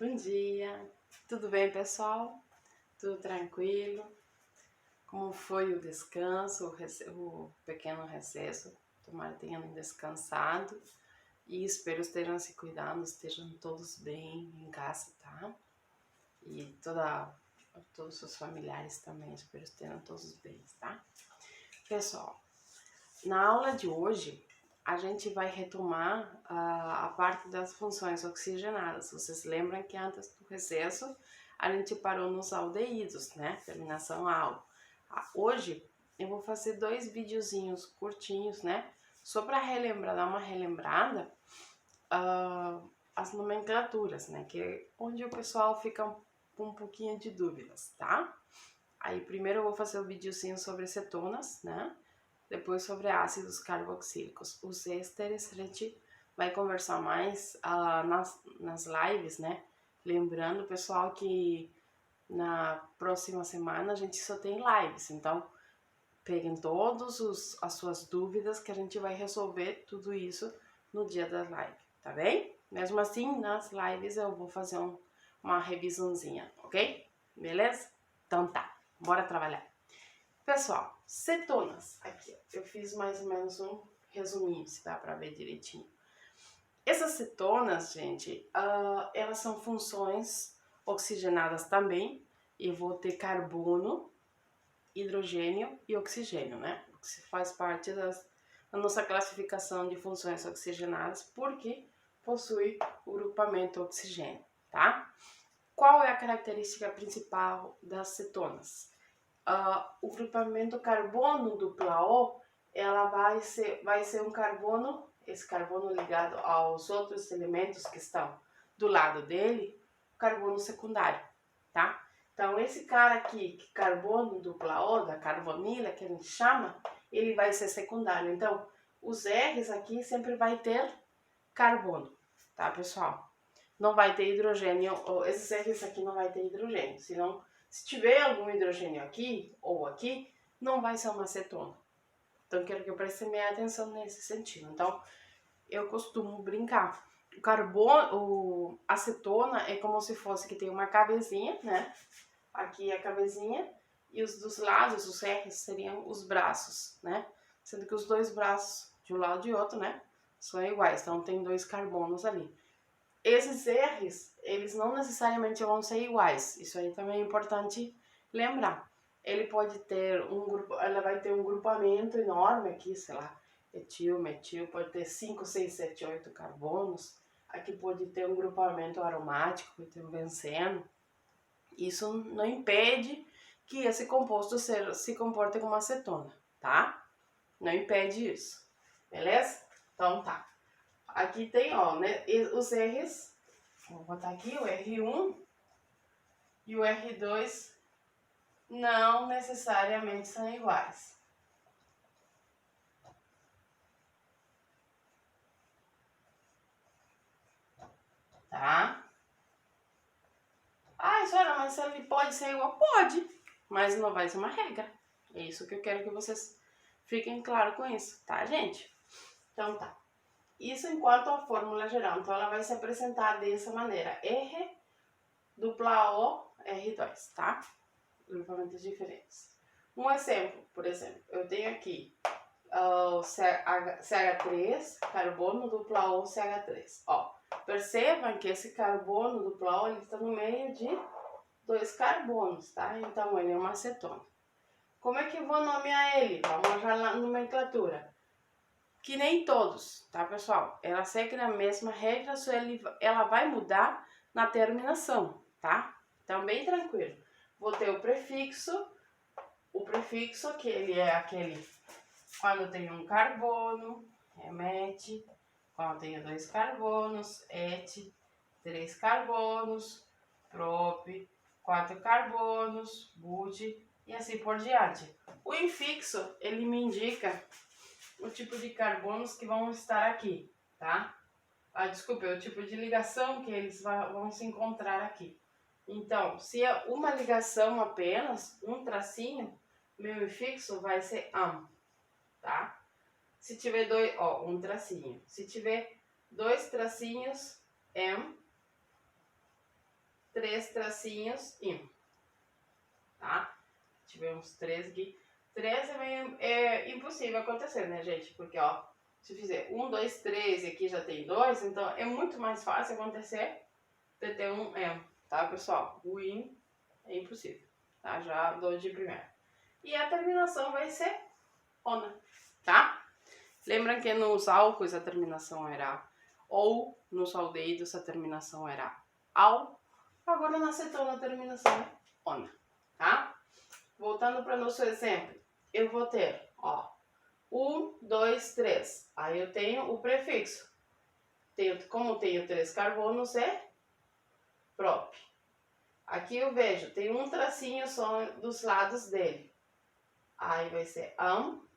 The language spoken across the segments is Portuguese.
Bom dia, tudo bem, pessoal? Tudo tranquilo? Como foi o descanso, o pequeno recesso? Tomara que tenham descansado e espero estejam se cuidando, estejam todos bem em casa, tá? E todos os seus familiares também, espero estejam todos bem, tá? Pessoal, na aula de hoje, a gente vai retomar a parte das funções oxigenadas. Vocês lembram que antes do recesso a gente parou nos aldeídos, né? Terminação AL. Hoje eu vou fazer 2 videozinhos curtinhos, né? Só para relembrar, dar uma relembrada as nomenclaturas, né? Que é onde o pessoal fica com um pouquinho de dúvidas, tá? Aí primeiro eu vou fazer o videozinho sobre cetonas, né? Depois sobre ácidos carboxílicos. Os ésteres a gente vai conversar mais nas lives, né? Lembrando, pessoal, que na próxima semana a gente só tem lives. Então, peguem as suas dúvidas que a gente vai resolver tudo isso no dia da live, tá bem? Mesmo assim, nas lives eu vou fazer uma revisãozinha, ok? Beleza? Então tá, bora trabalhar. Pessoal, cetonas, aqui eu fiz mais ou menos um resuminho, se dá pra ver direitinho. Essas cetonas, gente, elas são funções oxigenadas também. Eu vou ter carbono, hidrogênio e oxigênio, né? Que faz parte da nossa classificação de funções oxigenadas, porque possui o grupamento oxigênio, tá? Qual é a característica principal das cetonas? O grupamento carbono dupla O, ela vai ser um carbono, esse carbono ligado aos outros elementos que estão do lado dele, carbono secundário, tá? Então esse cara aqui, carbono dupla O, da carbonila, que a gente chama, ele vai ser secundário. Então os R's aqui sempre vai ter carbono, tá, pessoal? Não vai ter hidrogênio, esses R's aqui não vai ter hidrogênio, senão se tiver algum hidrogênio aqui ou aqui, não vai ser uma cetona. Então, quero que prestem minha atenção nesse sentido. Então, eu costumo brincar. O carbono, a acetona é como se fosse que tem uma cabezinha, né? Aqui é a cabezinha e os dos lados, os R's, seriam os braços, né? Sendo que os dois braços, de um lado e de outro, né? São iguais, então tem 2 carbonos ali. Esses R's, eles não necessariamente vão ser iguais. Isso aí também é importante lembrar. Ele pode ter um grupo, ela vai ter um grupamento enorme aqui, sei lá, etil, metil, pode ter 5, 6, 7, 8 carbonos. Aqui pode ter um grupamento aromático, pode ter um benceno. Isso não impede que esse composto se comporte como acetona, tá? Não impede isso, beleza? Então tá. Aqui tem, ó, né, os R's, vou botar aqui o R1 e o R2 não necessariamente são iguais. Tá? Ah, senhora, mas ele pode ser igual? Pode, mas não vai ser uma regra. É isso que eu quero que vocês fiquem claros com isso, tá, gente? Então tá. Isso enquanto a fórmula geral. Então ela vai se apresentar dessa maneira. R dupla O R2, tá? Grupamentos diferentes. Um exemplo, por exemplo, eu tenho aqui o CH3, carbono dupla O CH3. Ó, percebam que esse carbono dupla O ele está no meio de 2 carbonos, tá? Então ele é uma acetona. Como é que eu vou nomear ele? Vamos já na nomenclatura. Que nem todos, tá, pessoal? Ela segue a mesma regra, só ela vai mudar na terminação, tá? Então, bem tranquilo. Vou ter o prefixo que ele é aquele quando tem um carbono, é met, quando tem 2 carbonos, et, 3 carbonos, prop, 4 carbonos, but e assim por diante. O infixo, ele me indica o tipo de carbonos que vão estar aqui, tá? Desculpa, é o tipo de ligação que eles vão se encontrar aqui. Então, se é uma ligação apenas, um tracinho, meu infixo vai ser am, tá? Se tiver dois, ó, um tracinho. Se tiver 2 tracinhos, am. 3 tracinhos ímpar, tá? Tivemos 3 aqui. 3 é impossível acontecer, né, gente? Porque, ó, se fizer 1, 2, 3 e aqui já tem 2, então é muito mais fácil acontecer de ter um M, tá, pessoal? O IN é impossível, tá? Já dou de primeira. E a terminação vai ser ONA, tá? Lembra que nos álcoois a terminação era OU, nos aldeídos a terminação era AU. Agora na acetona a terminação é ONA, tá? Voltando para o nosso exemplo, eu vou ter, ó, 1, 2, 3. Aí eu tenho o prefixo. Como tenho 3 carbonos, é prop. Aqui eu vejo, tem um tracinho só dos lados dele. Aí vai ser am,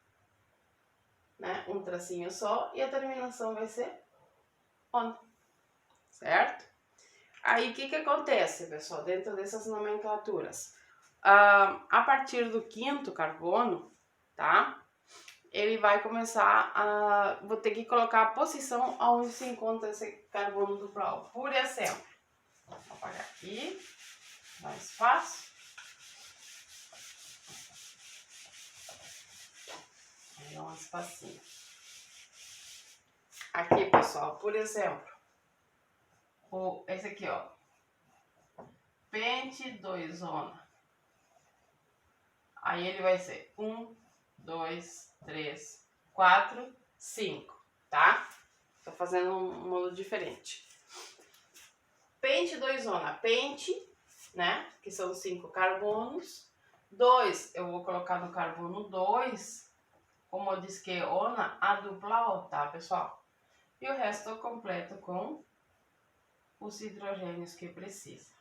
né? Um tracinho só, e a terminação vai ser on, certo? Aí o que acontece, pessoal, dentro dessas nomenclaturas? A partir do 5º carbono, tá? Ele vai começar a... Vou ter que colocar a posição onde se encontra esse carbono duplo. Por exemplo, vou apagar aqui, mais fácil. Aí dá um espacinho. Aqui, pessoal, por exemplo, esse aqui, ó, pente 2-ona. Aí ele vai ser 1, 2, 3, 4, 5, tá? Tô fazendo um modo diferente. Pente 2-ona, pente, né? Que são 5 carbonos. 2, eu vou colocar no carbono 2, como eu disse que é ona, a dupla O, tá, pessoal? E o resto eu completo com os hidrogênios que precisa.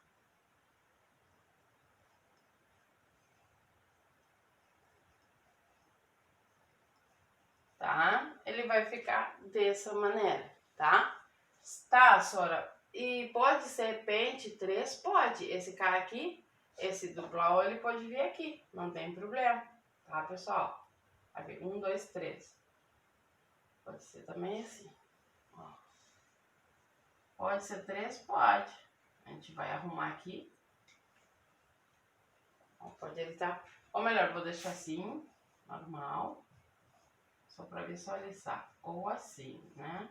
Tá? Ele vai ficar dessa maneira, tá? Tá, Sora? E pode ser pente 3? Pode. Esse cara aqui, esse dupla O, ele pode vir aqui, não tem problema, tá, pessoal? Vai vir 1, 2, 3. Pode ser também assim, ó. Pode ser 3? Pode. A gente vai arrumar aqui. Ó, pode evitar. Ou melhor, vou deixar assim, normal. Só para visualizar. Ou assim, né?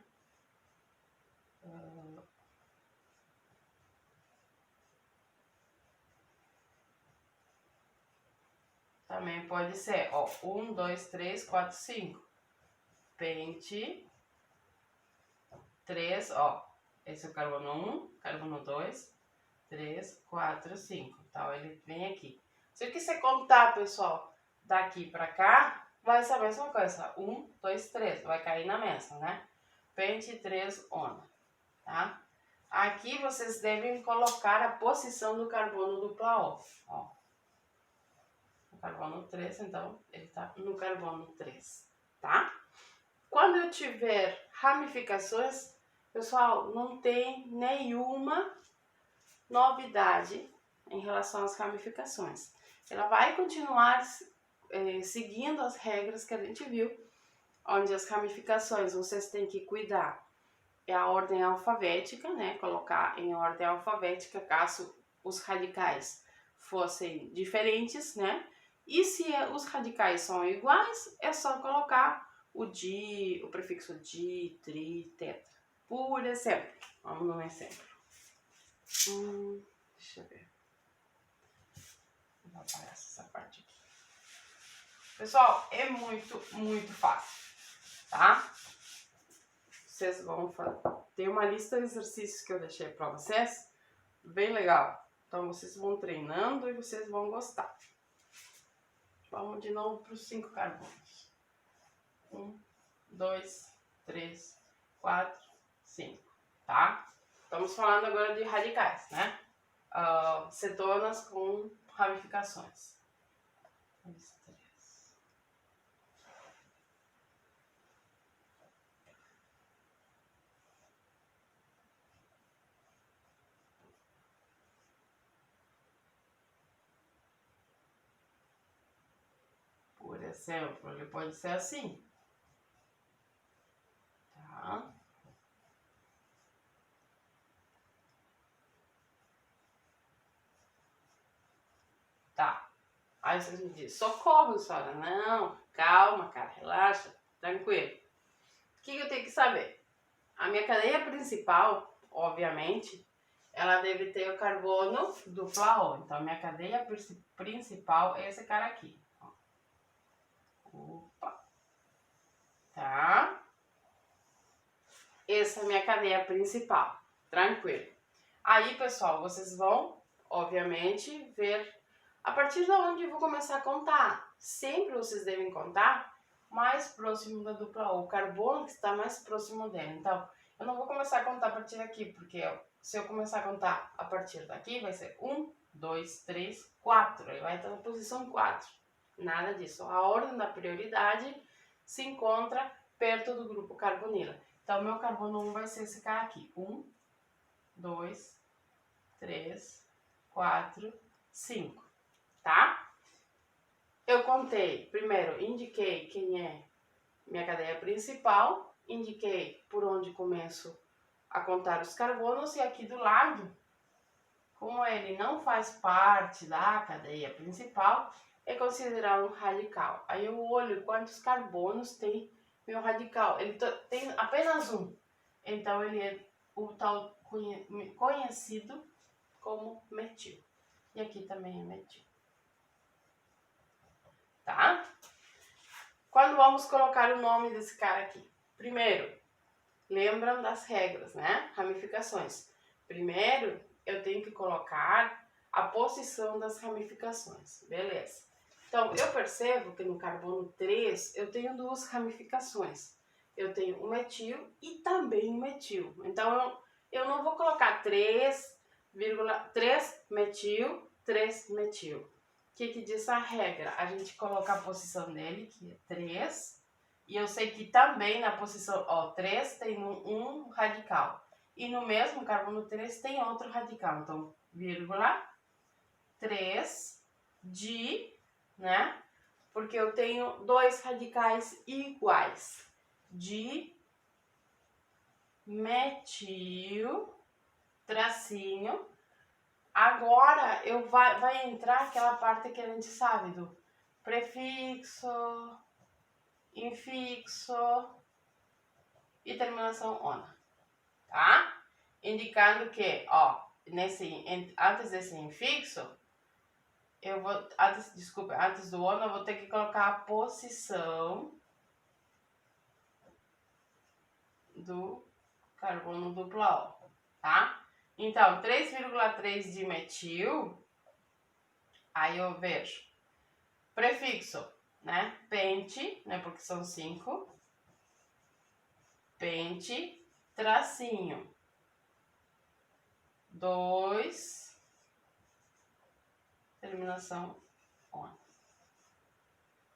Também pode ser, ó, 1, 2, 3, 4, 5. Pente 3, ó. Esse é o carbono 1, carbono 2, 3, 4, 5. Então, ele vem aqui. Se eu quiser contar, pessoal, daqui para cá, vai ser a mesma coisa. 1, 2, 3. Vai cair na mesma, né? Pente 3, ona, tá? Aqui vocês devem colocar a posição do carbono dupla O, ó. O carbono 3, então, ele tá no carbono 3, tá? Quando eu tiver ramificações, pessoal, não tem nenhuma novidade em relação às ramificações. Ela vai continuar seguindo as regras que a gente viu, onde as ramificações vocês têm que cuidar. É a ordem alfabética, né? Colocar em ordem alfabética caso os radicais fossem diferentes, né? E se os radicais são iguais, é só colocar o di, o prefixo di, tri, tetra. Por exemplo, vamos num exemplo. Deixa eu ver. Vou apagar essa parte aqui. Pessoal, é muito fácil, tá? Vocês vão fazer. Tem uma lista de exercícios que eu deixei para vocês, bem legal. Então vocês vão treinando e vocês vão gostar. Vamos de novo para os 5 carbonos. 1, 2, 3, 4, 5, tá? Estamos falando agora de radicais, né? Cetonas com ramificações. 2, 3. Por exemplo, ele pode ser assim. Tá? Tá. Aí vocês me dizem, socorro, senhora. Não, calma, cara, relaxa, tranquilo. O que eu tenho que saber? A minha cadeia principal, obviamente, ela deve ter o carbono dupla O. Então, a minha cadeia principal é esse cara aqui. Opa. Tá? Essa é a minha cadeia principal. Tranquilo. Aí, pessoal, vocês vão, obviamente, ver a partir de onde eu vou começar a contar. Sempre vocês devem contar mais próximo da dupla O, o carbono que está mais próximo dela. Então, eu não vou começar a contar a partir daqui, porque se eu começar a contar a partir daqui, vai ser 1, 2, 3, 4. Ele vai estar na posição 4. Nada disso. A ordem da prioridade se encontra perto do grupo carbonila. Então, meu carbono 1 vai ser esse cara aqui. 1, 2, 3, 4, 5. Tá? Eu contei, primeiro, indiquei quem é minha cadeia principal, indiquei por onde começo a contar os carbonos e aqui do lado, como ele não faz parte da cadeia principal, é considerado um radical. Aí eu olho quantos carbonos tem meu radical. Ele tem apenas um, então ele é o tal conhecido como metil. E aqui também é metil. Tá? Quando vamos colocar o nome desse cara aqui? Primeiro, lembram das regras, né? Ramificações. Primeiro, eu tenho que colocar a posição das ramificações. Beleza. Então, eu percebo que no carbono 3 eu tenho duas ramificações. Eu tenho o metil e também o metil. Então, eu não vou colocar 3 metil, 3 metil. O que diz a regra? A gente coloca a posição dele, que é 3, e eu sei que também na posição 3 tem um radical. E no mesmo carbono 3 tem outro radical. Então, vírgula, 3 de, né? Porque eu tenho dois radicais iguais. De metil, tracinho. Agora vai entrar aquela parte que a gente sabe do prefixo, infixo e terminação ona, tá? Indicando que, antes desse infixo, antes do ona, eu vou ter que colocar a posição do carbono dupla O, tá? Então, 3,3 de metil, aí eu vejo prefixo, né? Pente, né? Porque são 5. Pente, tracinho. 2, terminação on.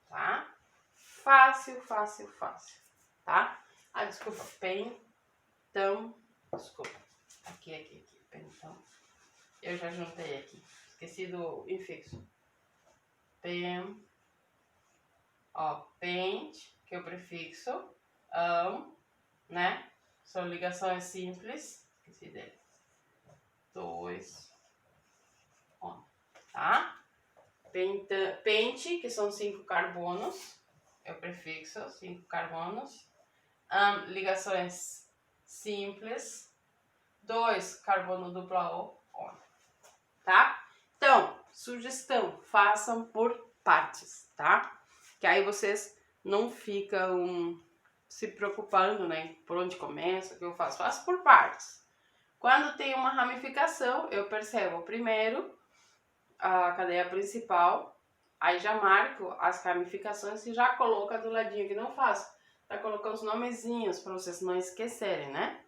Tá? Fácil, fácil, fácil. Tá? Desculpa. Pentão. Desculpa. Aqui. Pentão. Eu já juntei aqui. Esqueci do infixo. Pente, que é o prefixo. Né? São ligações simples. Esqueci dele. 2, on. Tá? Pente, que são 5 carbonos. É o prefixo, 5 carbonos. Ligações simples. 2, carbono dupla O, on. Tá? Então, sugestão, façam por partes, tá? Que aí vocês não ficam se preocupando, né? Por onde começa, o que eu faço? Faço por partes. Quando tem uma ramificação, eu percebo primeiro a cadeia principal, aí já marco as ramificações e já coloco do ladinho, que não faço, para colocar os nomezinhos para vocês não esquecerem, né?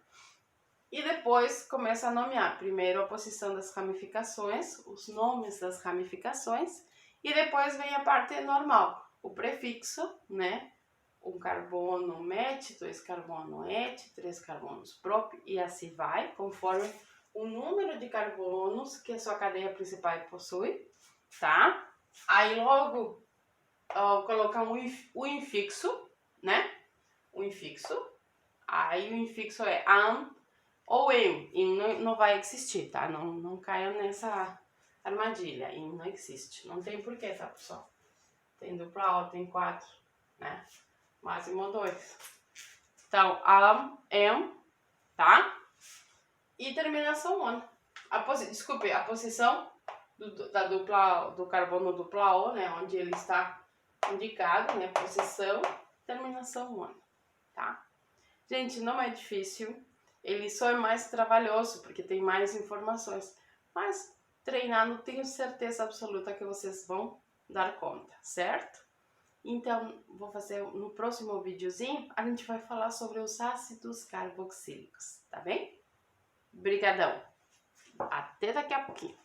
E depois começa a nomear primeiro a posição das ramificações, os nomes das ramificações, e depois vem a parte normal, o prefixo, né? 1 carbono met, 2 carbono et, 3 carbonos prop, e assim vai, conforme o número de carbonos que a sua cadeia principal possui, tá? Aí logo colocar o infixo, né? O infixo. Aí o infixo é am ou em, e não vai existir, tá? Não caia nessa armadilha, e não existe. Não tem porquê, tá, pessoal? Tem dupla O, tem 4, né? Máximo 2. Então, am, tá? E terminação on. Desculpe, a posição do carbono dupla O, né? Onde ele está indicado, né? Posição, terminação on, tá? Gente, não é difícil. Ele só é mais trabalhoso, porque tem mais informações. Mas treinando, tenho certeza absoluta que vocês vão dar conta, certo? Então, vou fazer no próximo videozinho, a gente vai falar sobre os ácidos carboxílicos, tá bem? Brigadão! Até daqui a pouquinho!